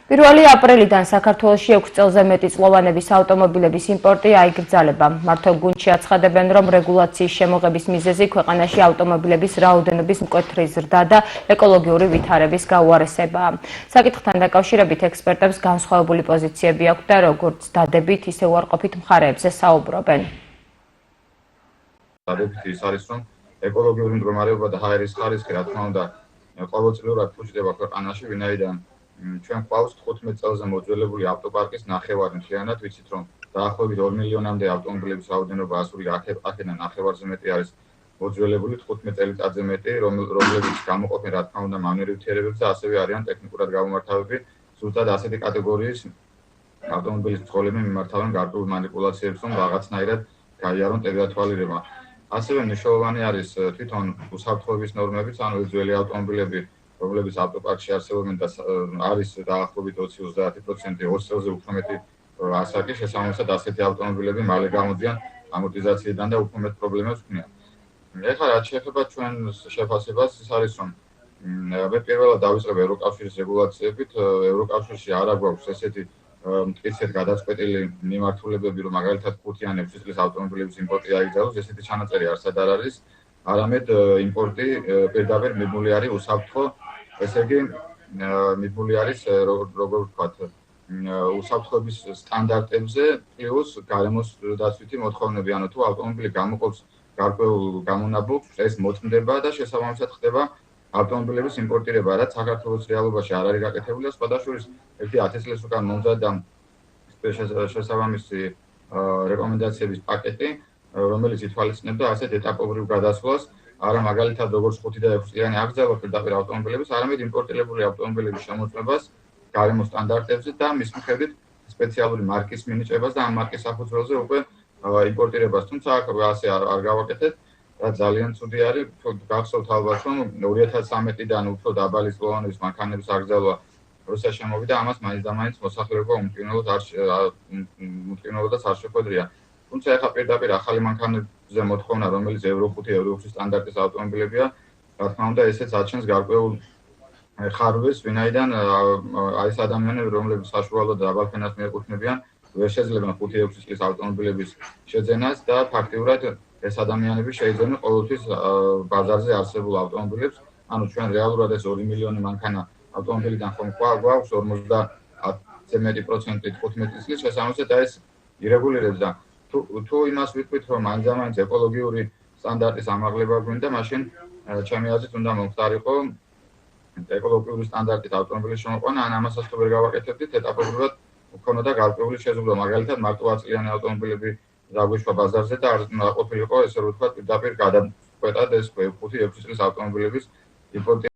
1 აპრილიდან საქართველოში 6 წელზე მეტი წლოვანების ავტომობილების იმპორტი აიგრძელება. მმართველ გუნდში აცხადებენ, რომ რეგულაციის შემოღების მიზეზი ქვეყანაში ავტომობილების რაოდენობის მკვეთრი ზრდა და ეკოლოგიური ვითარების გაუარესებაა. საკითხთან დაკავშირებით ექსპერტებს განსხვავებული პოზიციები აქვთ და როგორც დადებით, ისე უარყოფით მხარეებზე საუბრობენ. დადებით ის არის, რომ ეკოლოგიური მდგომარეობა და ჰაერის ხარისხი, რა თქმა უნდა, ყოველწლიურად ფუჭდება ქვეყანაში, ვინაიდან ჩვენ გვყავს 15 წელზე მოძველებული ავტოპარკის ნახევარი მთლიანად, ვიცით რომ დაახლოებით 2 მილიონამდე ავტომობილების რაოდენობა ასული აქედან ნახევარზე მეტი არის მოძველებული 15 წელიწადზე მეტი, რომლებიც გამოყოფენ რა თქმა უნდა მანვიერი ვითარებებს და ასევე არიან ტექნიკურად გამომართავები, ზუსტად ასეთი კატეგორიის ავტომობილის მძღოლები მიმართავენ გარკვეულ მანიპულაციებს, რომ რაღაცნაირად გაიარონ ტევიათვალირება. ასევე მნიშვნელოვანი არის თვითონ უსაფრთხოების ნორმებიც, ანუ ძველი ავტომობილები, რომლებიც ავტოპარკში არსებობენ და არის დაახლოებით 20-30% 2 წელზე უფრო მეტი ასაკი, შესაბამისად ასეთი ავტომობილები მალე გამოდიან ამორტიზაციიდან და უფრო მეტ პრობლემებს ქმნიან. ეხლა რაც შეეხება ჩვენს შეფასებას, ის არის რომ მე პირველად დავიწყებ ევროკავშირის რეგულაციებით. ევროკავშირში არ აქვს ესეთი მტკიცედ გადაწყვეტილი მიმართულებები, რომ მაგალითად 5 ან 6 წლის ავტომობილების იმპორტი აიგზავნოს, ესეთი ჩანაწერი არსად არ არის. არამედ იმპორტი პირდაპირ მიბმული არის უსაფრთხო, ესე იგი მიბმული არის როგორ ვთქვათ, უსაფრთხოების სტანდარტებზე პლუს გარემოს დაცვითი მოთხოვნები, ანუ თუ ავტომობილი გამოყოფს გარკვეულ გამონაბუქს, ეს მოწმდება და შესაბამისად ხდება ავტომობილების იმპორტირება, რაც საქართველოს რეალობაში არ არის გაკეთებული და სხვადასხვა ერთი 10 წლის უკან მომზადდა შესაბამისი რეკომენდაციების პაკეტი, რომელიც ითვალისწინებდა ასეთ ეტაპობრივ გადასვლას, არა მაგალითად როგორც 5 და 6 წლიანი აკრძალვა პირდაპირ ავტომობილების, არამედ იმპორტირებული ავტომობილების შემოწმებას გარემოს სტანდარტებზე და მის მიხედვით სპეციალური მარკის მინიჭებას და ამ მარკის საფუძველზე უკვე იმპორტირებას. თუმცა აქ ასე არ გავაკეთეთ, რაც ძალიან ცუდი არის. გახსოვთ ალბათ, რომ 2013-დან უფრო დაბალი წლოვანების მანქანების აკრძალვა რუსეთში შემოვიდა, ამას მაინც და მაინც მოსახლეობა უმტკივნეულოდაც არ შეხვედრია. თუმცა ეხლა პირდაპირ ახალი მანქანებზე მოთხოვნა, რომელიც Euro 5, Euro 6 სტანდარტის ავტომობილებია, რა თქმა უნდა, ესეც აჩენს გარკვეულ ხარვეს, ვინაიდან აი ეს ადამიანები, რომლებიც საშუალო და დაბალ ფენას მიეკუთვნებიან, ვერ შეძლებენ 5-6 წლის ავტომობილების შეძენას და ფაქტიურად ეს ადამიანები შეიძენენ ყოველთვის ბაზარზე არსებულ ავტომობილებს. ანუ ჩვენ რეალურად ეს 2 მილიონი მანქანა ავტომობილიდან ხომ გვაქვს 50-ზე მეტი პროცენტით 15 წლის, შესაბამისად ეს ირეგულირებს და თუ იმას ვიტყვით, რომ მაინც ეკოლოგიური სტანდარტის ამაღლება გვინდა, მაშინ ჩემი აზრით უნდა მომხდარიყო ეკოლოგიური სტანდარტით ავტომობილის შემოყვანა, ან ამასაც თუ ვერ გავაკეთებდით, ეტაპობრივად უქონოდა გარკვეული შეზღუდვა, მაგალითად მარტო 10 წლიანი ავტომობილები დაგვიშვა ბაზარზე და არ ყოფილიყო, ესე რომ ვთქვათ, პირდაპირ გადაწყვეტად ეს 5-6 წლის ავტომობილების იმპორტი